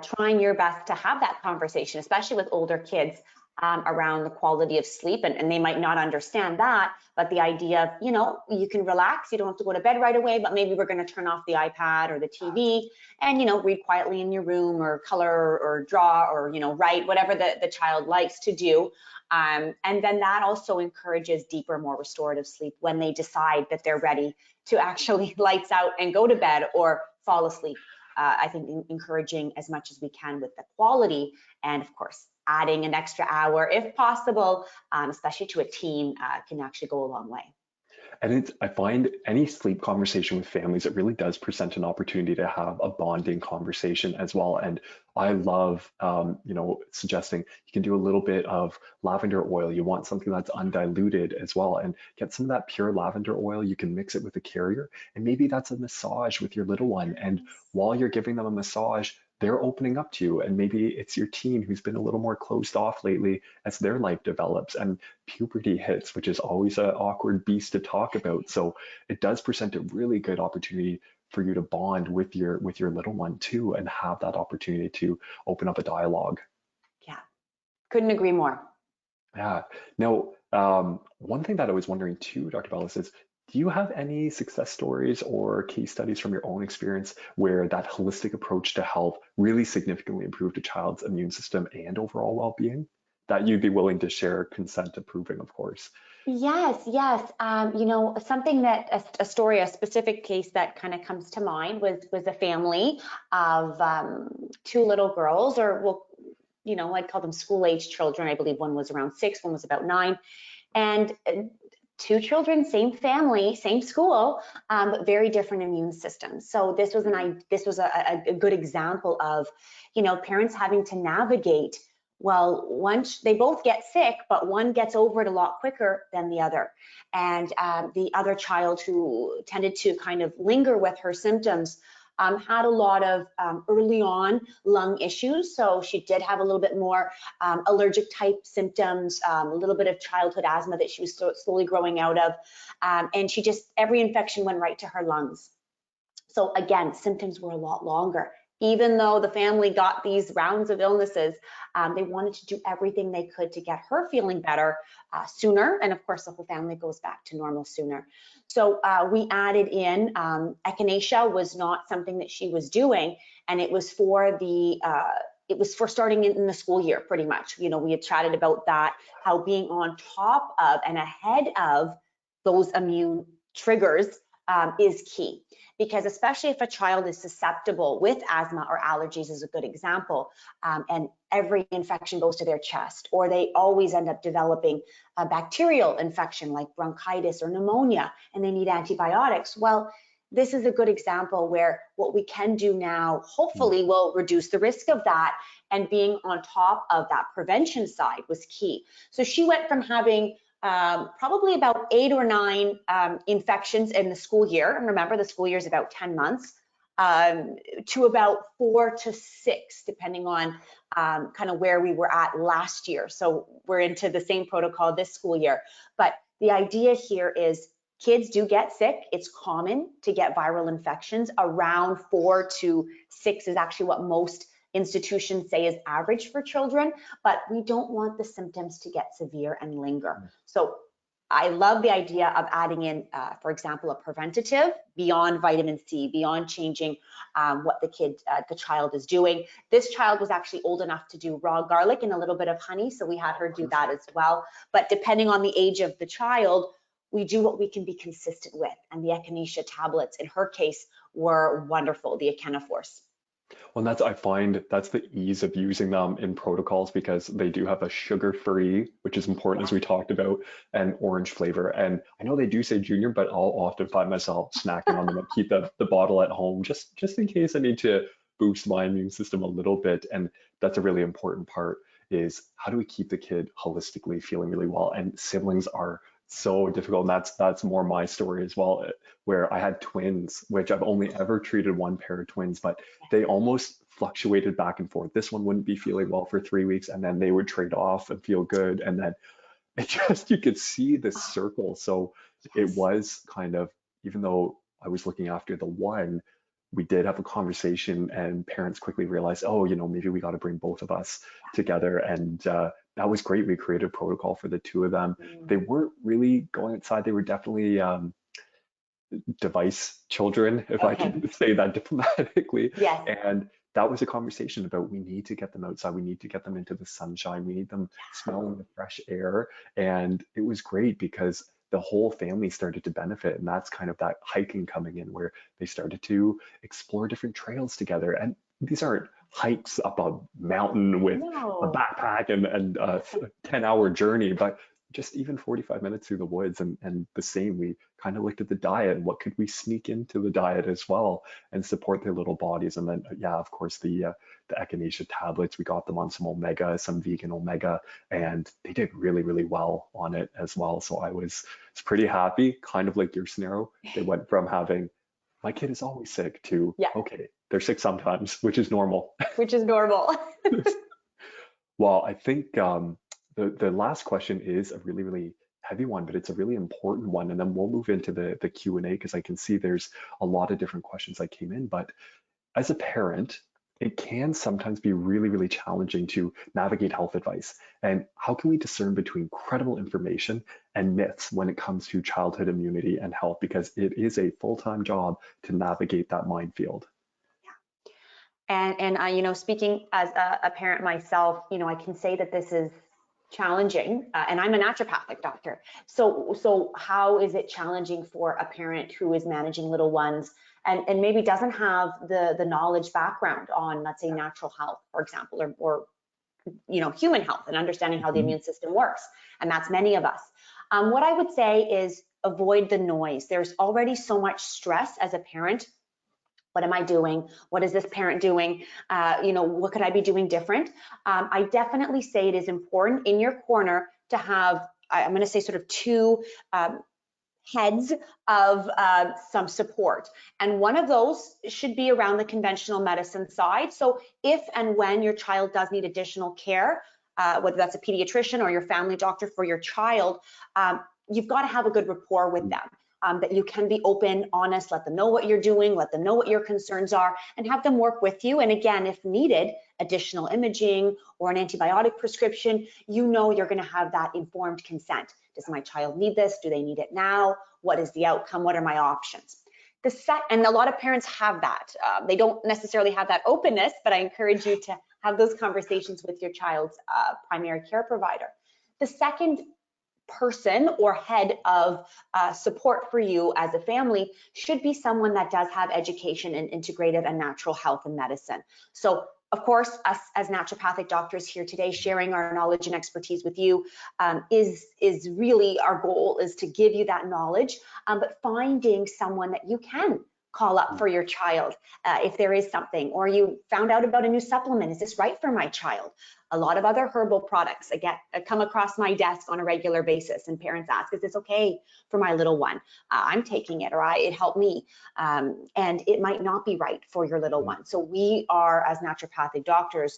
trying your best to have that conversation, especially with older kids, around the quality of sleep. And they might not understand that, but the idea of, you can relax, you don't have to go to bed right away, but maybe we're going to turn off the iPad or the TV and, read quietly in your room, or color or draw, or, write, whatever the child likes to do. And then that also encourages deeper, more restorative sleep when they decide that they're ready to actually lights out and go to bed or fall asleep. I think encouraging as much as we can with the quality, and of course, adding an extra hour if possible, especially to a teen, can actually go a long way. And I find any sleep conversation with families, it really does present an opportunity to have a bonding conversation as well. And I love, suggesting you can do a little bit of lavender oil. You want something that's undiluted as well, and get some of that pure lavender oil. You can mix it with a carrier, and maybe that's a massage with your little one. And Yes. while you're giving them a massage, they're opening up to you. And maybe it's your teen who's been a little more closed off lately as their life develops. And puberty hits, which is always an awkward beast to talk about. So it does present a really good opportunity for you to bond with your little one too, and have that opportunity to open up a dialogue. Yeah, couldn't agree more. Yeah. Now, one thing that I was wondering too, Dr. Bellis, is do you have any success stories or case studies from your own experience where that holistic approach to health really significantly improved a child's immune system and overall well-being that you'd be willing to share, consent approving, of course? Yes, yes. Something that a story, a specific case that kind of comes to mind was a family of two little girls, or well, I'd call them school-age children. I believe one was around 6, one was about 9, and two children, same family, same school, but very different immune systems. So this was a good example of, parents having to navigate. Well, once they both get sick, but one gets over it a lot quicker than the other. And the other child, who tended to kind of linger with her symptoms, had a lot of early on lung issues. So she did have a little bit more allergic type symptoms, a little bit of childhood asthma that she was slowly growing out of. And every infection went right to her lungs. So again, symptoms were a lot longer. Even though the family got these rounds of illnesses, they wanted to do everything they could to get her feeling better sooner. And of course, the whole family goes back to normal sooner. So we added in echinacea was not something that she was doing, and it was for starting in the school year, pretty much. We had chatted about that, how being on top of and ahead of those immune triggers is key. Because especially if a child is susceptible with asthma or allergies is a good example, and every infection goes to their chest, or they always end up developing a bacterial infection like bronchitis or pneumonia, and they need antibiotics. Well, this is a good example where what we can do now hopefully will reduce the risk of that, and being on top of that prevention side was key. So she went from having probably about 8 or 9 infections in the school year. And remember, the school year is about 10 months, to about 4 to 6, depending on kind of where we were at last year. So we're into the same protocol this school year. But the idea here is kids do get sick. It's common to get viral infections. Around 4 to 6 is actually what most institutions say is average for children, but we don't want the symptoms to get severe and linger. So I love the idea of adding in, for example, a preventative beyond vitamin C, beyond changing what the child is doing. This child was actually old enough to do raw garlic and a little bit of honey, so we had her do that as well. But depending on the age of the child, we do what we can be consistent with. And the echinacea tablets, in her case, were wonderful, the echinophores. Well, I find that's the ease of using them in protocols because they do have a sugar-free, which is important as Yeah. we talked about, and orange flavor. And I know they do say junior, but I'll often find myself snacking on them and keep the bottle at home just in case I need to boost my immune system a little bit. And that's a really important part, is how do we keep the kid holistically feeling really well? And siblings are so difficult. And that's more my story as well, where I had twins, which I've only ever treated one pair of twins, but they almost fluctuated back and forth. This one wouldn't be feeling well for 3 weeks, and then they would trade off and feel good. And then you could see this Oh, circle. So it yes. was kind of, even though I was looking after the one, we did have a conversation, and parents quickly realized, oh, maybe we got to bring both of us together. And that was great. We created a protocol for the two of them. They Mm, weren't really going outside. They were definitely device children, if I okay. can say that diplomatically. Yes. And that was a conversation about, we need to get them outside. We need to get them into the sunshine. We need them smelling the fresh air. And it was great because the whole family started to benefit. And that's kind of that hiking coming in, where they started to explore different trails together. And these aren't hikes up a mountain with a No. backpack and a 10-hour journey, but just even 45 minutes through the woods. And the same, we kind of looked at the diet and what could we sneak into the diet as well and support their little bodies. And then, yeah, of course, the echinacea tablets, we got them on some vegan omega, and they did really, really well on it as well. So I was pretty happy, kind of like your scenario. They went from having, my kid is always sick, to, Yeah, okay, they're sick sometimes, which is normal. which is normal. Well, I think the last question is a really, really heavy one, but it's a really important one. And then we'll move into the Q&A, because I can see there's a lot of different questions that came in. But as a parent, it can sometimes be really, really challenging to navigate health advice. And how can we discern between credible information and myths when it comes to childhood immunity and health? Because it is a full-time job to navigate that minefield. And I, speaking as a parent myself, I can say that this is challenging, and I'm a naturopathic doctor. So how is it challenging for a parent who is managing little ones and maybe doesn't have the knowledge background on, let's say, natural health, for example, or human health and understanding how the immune system works? And that's many of us. What I would say is avoid the noise. There's already so much stress as a parent. What am I doing? What is this parent doing? What could I be doing different? I definitely say it is important in your corner to have, I'm going to say, sort of two heads of some support. And one of those should be around the conventional medicine side. So if and when your child does need additional care, whether that's a pediatrician or your family doctor for your child, you've got to have a good rapport with them. That you can be open, honest, let them know what you're doing, let them know what your concerns are, and have them work with you. And again, if needed, additional imaging or an antibiotic prescription, you're going to have that informed consent. Does my child need this? Do they need it now? What is the outcome? What are my options? And a lot of parents have that. They don't necessarily have that openness, but I encourage you to have those conversations with your child's primary care provider. The second person or head of support for you as a family should be someone that does have education in integrative and natural health and medicine. So of course, us as naturopathic doctors here today, sharing our knowledge and expertise with you is really our goal, is to give you that knowledge, but finding someone that you can call up for your child if there is something, or you found out about a new supplement. Is this right for my child? A lot of other herbal products come across my desk on a regular basis, and parents ask, is this okay for my little one? I'm taking it, or it helped me. And it might not be right for your little one. So we are, as naturopathic doctors,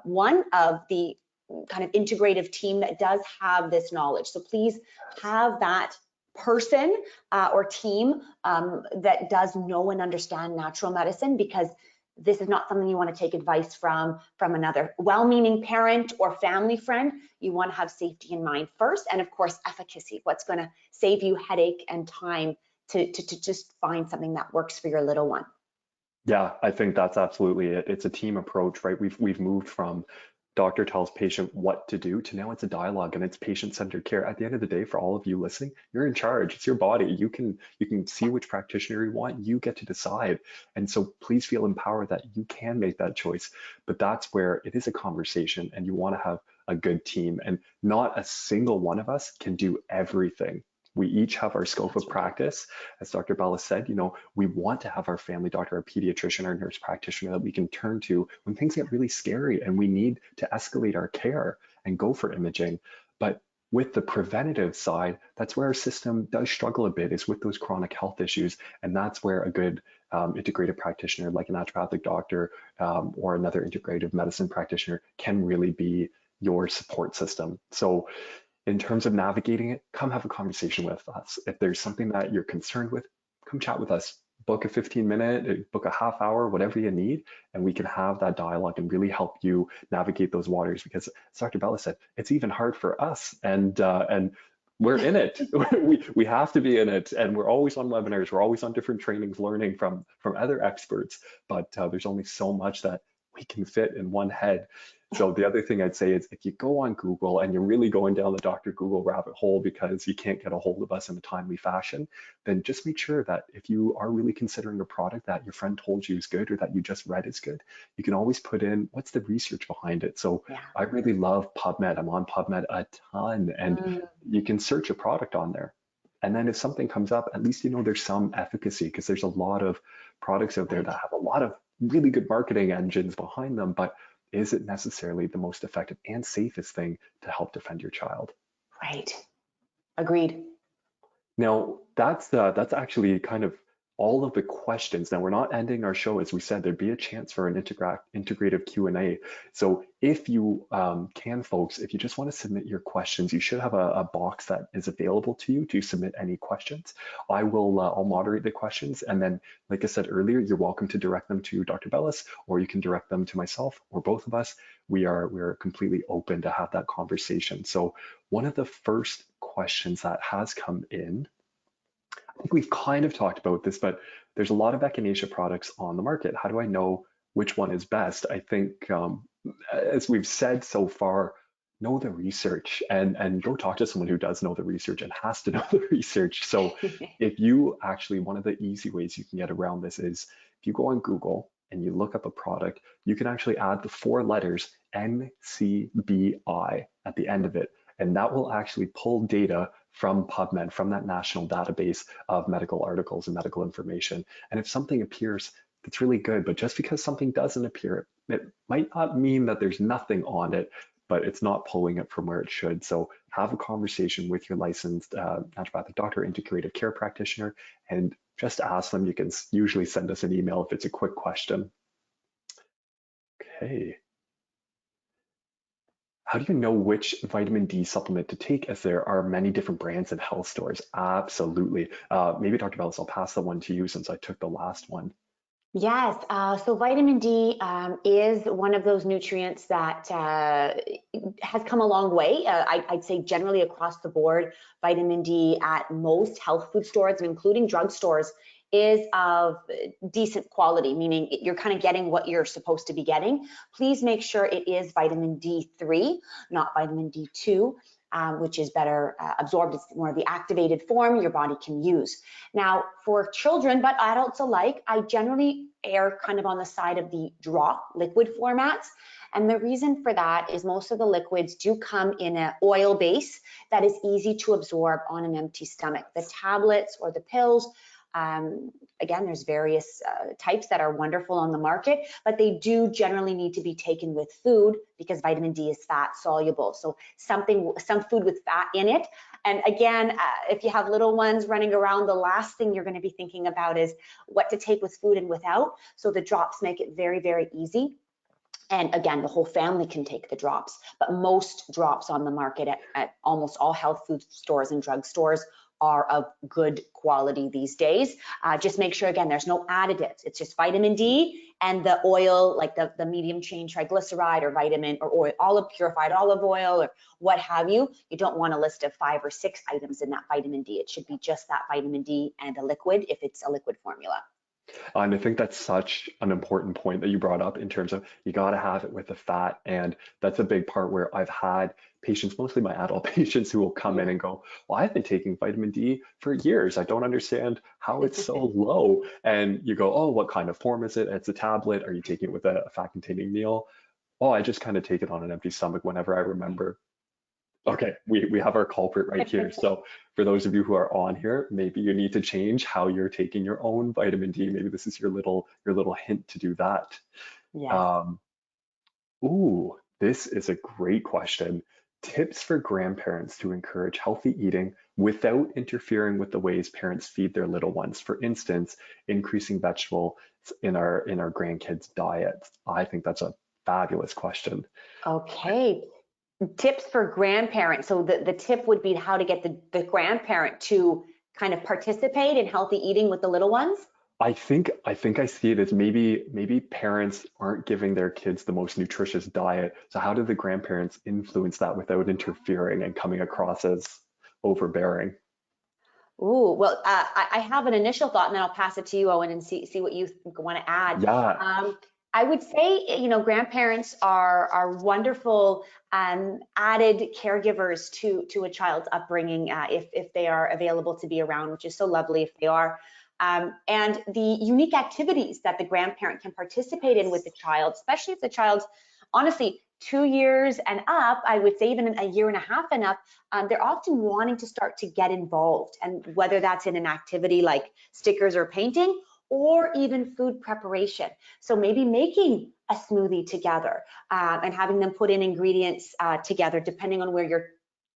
one of the kind of integrative team that does have this knowledge. So please have that person or team that does know and understand natural medicine, because this is not something you want to take advice from another well-meaning parent or family friend. You want to have safety in mind first, and of course efficacy, what's going to save you headache and time to just find something that works for your little one. Yeah, I think that's absolutely it. It's a team approach, right? We've moved from doctor tells patient what to do to now it's a dialogue, and it's patient-centered care. At the end of the day, for all of you listening, you're in charge. It's your body. You can see which practitioner you want. You get to decide. And so please feel empowered that you can make that choice. But that's where it is a conversation, and you want to have a good team, and not a single one of us can do everything. We each have our scope of practice. As Dr. Belus said, we want to have our family doctor, our pediatrician, our nurse practitioner that we can turn to when things get really scary and we need to escalate our care and go for imaging. But with the preventative side, that's where our system does struggle a bit, is with those chronic health issues. And that's where a good integrative practitioner like a naturopathic doctor or another integrative medicine practitioner can really be your support system. So in terms of navigating it, come have a conversation with us. If there's something that you're concerned with, come chat with us. Book a 15-minute, book a half hour, whatever you need, and we can have that dialogue and really help you navigate those waters. Because as Dr. Belus said, it's even hard for us, and we're in it. we have to be in it, and we're always on webinars. We're always on different trainings, learning from other experts. But there's only so much that we can fit in one head. So the other thing I'd say is if you go on Google and you're really going down the Dr. Google rabbit hole because you can't get a hold of us in a timely fashion, then just make sure that if you are really considering a product that your friend told you is good or that you just read is good, you can always put in what's the research behind it. So Yeah. I really love PubMed. I'm on PubMed a ton, and Mm, you can search a product on there. And then if something comes up, at least you know there's some efficacy, because there's a lot of products out there right. that have a lot of really good marketing engines behind them, but is it necessarily the most effective and safest thing to help defend your child? Right. Agreed. Now, that's actually kind of all of the questions. Now, we're not ending our show. As we said, there'd be a chance for an integrative Q&A. So if you can, folks, if you just want to submit your questions, you should have a box that is available to you to submit any questions. I'll moderate the questions. And then, like I said earlier, you're welcome to direct them to Dr. Bellis, or you can direct them to myself or both of us. We're completely open to have that conversation. So one of the first questions that has come in, I think we've kind of talked about this, but there's a lot of echinacea products on the market. How do I know which one is best? I think, as we've said so far, know the research and go talk to someone who does know the research and has to know the research. So if you actually, one of the easy ways you can get around this is if you go on Google and you look up a product, you can actually add the 4 letters NCBI at the end of it. And that will actually pull data from PubMed, from that national database of medical articles and medical information. And if something appears that's really good, but just because something doesn't appear, it might not mean that there's nothing on it, but it's not pulling it from where it should. So have a conversation with your licensed naturopathic doctor, integrative care practitioner, and just ask them. You can usually send us an email if it's a quick question. Okay. How do you know which vitamin D supplement to take, as there are many different brands in health stores? Absolutely. Maybe Dr. Bellis, I'll pass the one to you since I took the last one. Yes, so vitamin D is one of those nutrients that has come a long way. I'd say generally across the board, vitamin D at most health food stores, including drugstores, is of decent quality, meaning you're kind of getting what you're supposed to be getting. Please make sure it is vitamin D3, not vitamin D2. Which is better absorbed. It's more of the activated form your body can use. Now, for children, but adults alike, I generally err kind of on the side of the drop liquid formats. And the reason for that is most of the liquids do come in an oil base that is easy to absorb on an empty stomach. The tablets or the pills, again, there's various types that are wonderful on the market, but they do generally need to be taken with food because vitamin D is fat soluble. So some food with fat in it. And again, if you have little ones running around, the last thing you're going to be thinking about is what to take with food and without. So the drops make it very, very easy. And again, the whole family can take the drops, but most drops on the market at almost all health food stores and drug stores are of good quality these days. Just make sure, again, there's no additives. It's just vitamin D and the oil, like the medium chain triglyceride or vitamin or oil, purified olive oil or what have you. You don't want a list of 5 or 6 items in that vitamin D. It should be just that vitamin D and a liquid if it's a liquid formula. And I think that's such an important point that you brought up in terms of you got to have it with the fat. And that's a big part where I've had patients, mostly my adult patients, who will come in and go, well, I've been taking vitamin D for years. I don't understand how it's so low. And you go, oh, what kind of form is it? It's a tablet. Are you taking it with a fat containing meal? Oh, I just kind of take it on an empty stomach whenever I remember. Okay, we have our culprit right here. So for those of you who are on here, maybe you need to change how you're taking your own vitamin D. Maybe this is your little hint to do that. Yes. Um, ooh, this is a great question. Tips for grandparents to encourage healthy eating without interfering with the ways parents feed their little ones. For instance, increasing vegetables in our grandkids' diets. I think that's a fabulous question. Okay. Tips for grandparents. So the tip would be how to get the grandparent to kind of participate in healthy eating with the little ones. I think I see it as maybe parents aren't giving their kids the most nutritious diet. So how do the grandparents influence that without interfering and coming across as overbearing? Ooh, well, I have an initial thought, and then I'll pass it to you, Owen, and see what you want to add. Yeah. I would say, grandparents are wonderful added caregivers to a child's upbringing if they are available to be around, which is so lovely if they are. And the unique activities that the grandparent can participate in with the child, especially if the child's honestly 2 years and up, I would say even a year and a half and up, they're often wanting to start to get involved. And whether that's in an activity like stickers or painting, or even food preparation. So maybe making a smoothie together and having them put in ingredients together, depending on where you're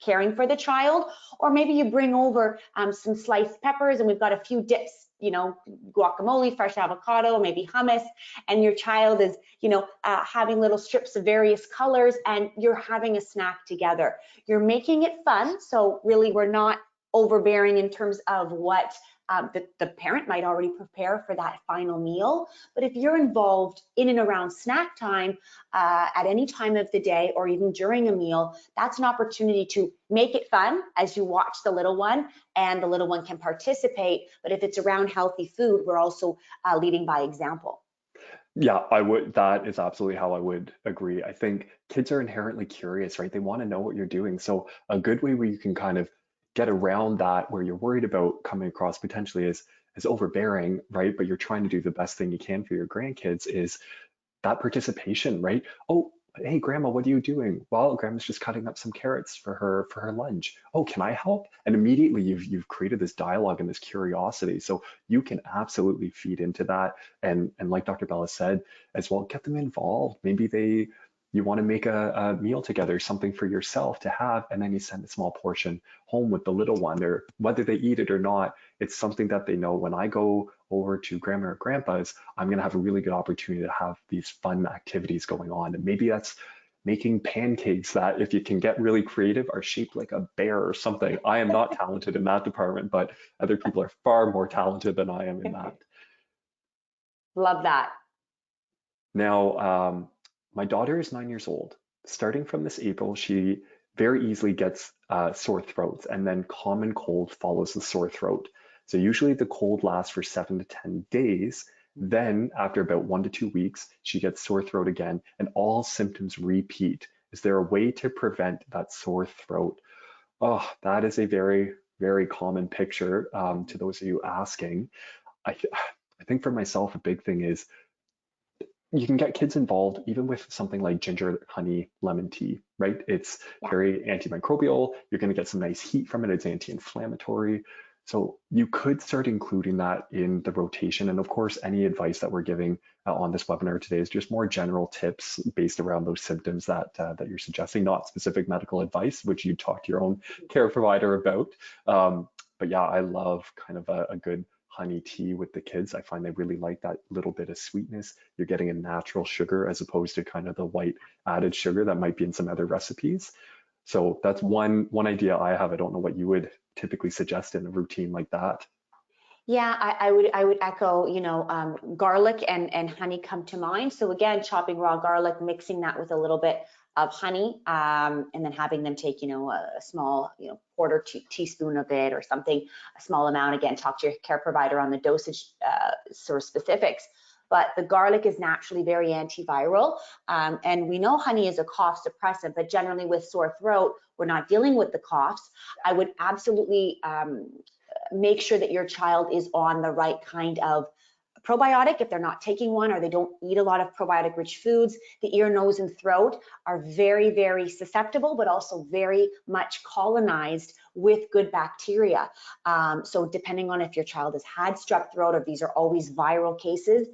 caring for the child. Or maybe you bring over some sliced peppers and we've got a few dips, guacamole, fresh avocado, maybe hummus, and your child is, having little strips of various colors and you're having a snack together. You're making it fun. So really we're not overbearing in terms of what the parent might already prepare for that final meal. But if you're involved in and around snack time at any time of the day or even during a meal, that's an opportunity to make it fun as you watch the little one and the little one can participate. But if it's around healthy food, we're also leading by example. Yeah, that is absolutely how I would agree. I think kids are inherently curious, right? They want to know what you're doing. So a good way where you can kind of get around that, where you're worried about coming across potentially as overbearing, right? But you're trying to do the best thing you can for your grandkids is that participation, right? Oh, hey, grandma, what are you doing? Well, grandma's just cutting up some carrots for her lunch. Oh, can I help? And immediately you've created this dialogue and this curiosity. So you can absolutely feed into that. And like Dr. Bella said as well, get them involved. Maybe you want to make a meal together, something for yourself to have, and then you send a small portion home with the little one, or whether they eat it or not, it's something that they know when I go over to grandma or grandpa's, I'm going to have a really good opportunity to have these fun activities going on. And maybe that's making pancakes that, if you can get really creative, are shaped like a bear or something. I am not talented in that department, but other people are far more talented than I am in that. Love that. Now, my daughter is 9 years old. Starting from this April, she very easily gets sore throats, and then common cold follows the sore throat. So usually the cold lasts for 7 to 10 days. Then after about 1 to 2 weeks, she gets sore throat again, and all symptoms repeat. Is there a way to prevent that sore throat? Oh, that is a very, very common picture to those of you asking. I, th I think for myself, a big thing is you can get kids involved even with something like ginger, honey, lemon tea, right? It's Yeah. very antimicrobial. You're going to get some nice heat from it. It's anti-inflammatory. So you could start including that in the rotation. And of course, any advice that we're giving on this webinar today is just more general tips based around those symptoms that you're suggesting, not specific medical advice, which you talk to your own care provider about. But yeah, I love kind of a good honey tea with the kids. I find they really like that little bit of sweetness. You're getting a natural sugar as opposed to kind of the white added sugar that might be in some other recipes. So that's one idea I have. I don't know what you would typically suggest in a routine like that. Yeah, I would echo, garlic and honey come to mind. So again, chopping raw garlic, mixing that with a little bit of honey, and then having them take, a small, quarter teaspoon of it or something, a small amount. Again, talk to your care provider on the dosage sort of specifics. But the garlic is naturally very antiviral, and we know honey is a cough suppressant, but generally with sore throat, we're not dealing with the coughs. I would absolutely make sure that your child is on the right kind of probiotic if they're not taking one or they don't eat a lot of probiotic rich foods. The ear, nose, and throat are very, very susceptible, but also very much colonized with good bacteria. So depending on if your child has had strep throat or these are always viral cases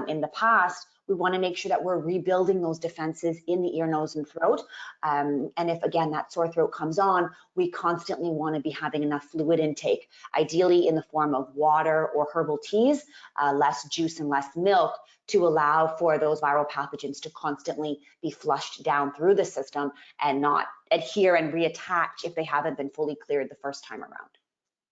in the past, we want to make sure that we're rebuilding those defenses in the ear, nose, and throat. And if, again, that sore throat comes on, we constantly want to be having enough fluid intake, ideally in the form of water or herbal teas, less juice and less milk, to allow for those viral pathogens to constantly be flushed down through the system and not adhere and reattach if they haven't been fully cleared the first time around.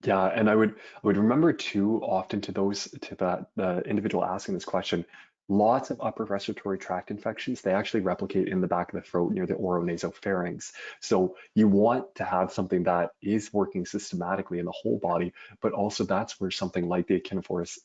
Yeah, and I would remember too often to the individual asking this question, lots of upper respiratory tract infections, they actually replicate in the back of the throat near the oronasopharynx. So you want to have something that is working systematically in the whole body, but also that's where something like the echinophorus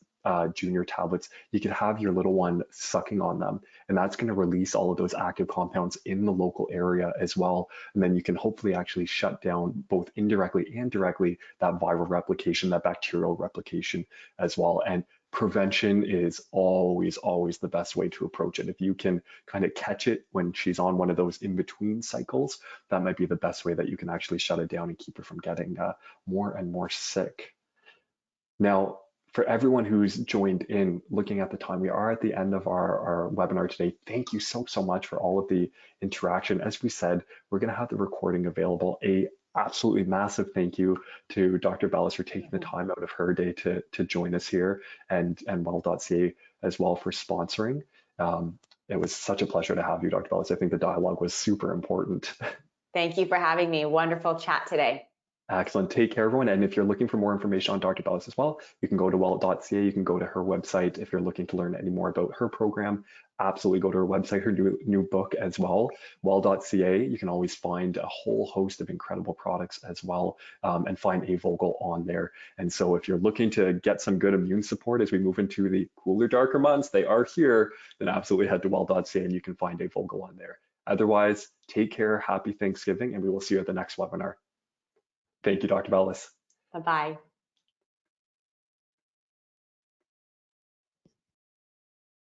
junior tablets, you could have your little one sucking on them, and that's going to release all of those active compounds in the local area as well. And then you can hopefully actually shut down both indirectly and directly that viral replication, that bacterial replication as well. And prevention is always, always the best way to approach it. If you can kind of catch it when she's on one of those in-between cycles, that might be the best way that you can actually shut it down and keep her from getting more and more sick. Now, for everyone who's joined in, looking at the time, we are at the end of our webinar today. Thank you so, so much for all of the interaction. As we said, we're going to have the recording available. A absolutely massive thank you to Dr. Belus for taking the time out of her day to join us here, and well.ca as well for sponsoring. It was such a pleasure to have you, Dr. Belus. I think the dialogue was super important. Thank you for having me. Wonderful chat today. Excellent. Take care, everyone. And if you're looking for more information on Dr. Belus as well, you can go to well.ca. You can go to her website if you're looking to learn any more about her program. Absolutely go to her website, her new book as well, well.ca. You can always find a whole host of incredible products as well, and find A.Vogel on there. And so if you're looking to get some good immune support as we move into the cooler, darker months, they are here, then absolutely head to well.ca and you can find A.Vogel on there. Otherwise, take care, happy Thanksgiving, and we will see you at the next webinar. Thank you, Dr. Belus. Bye-bye.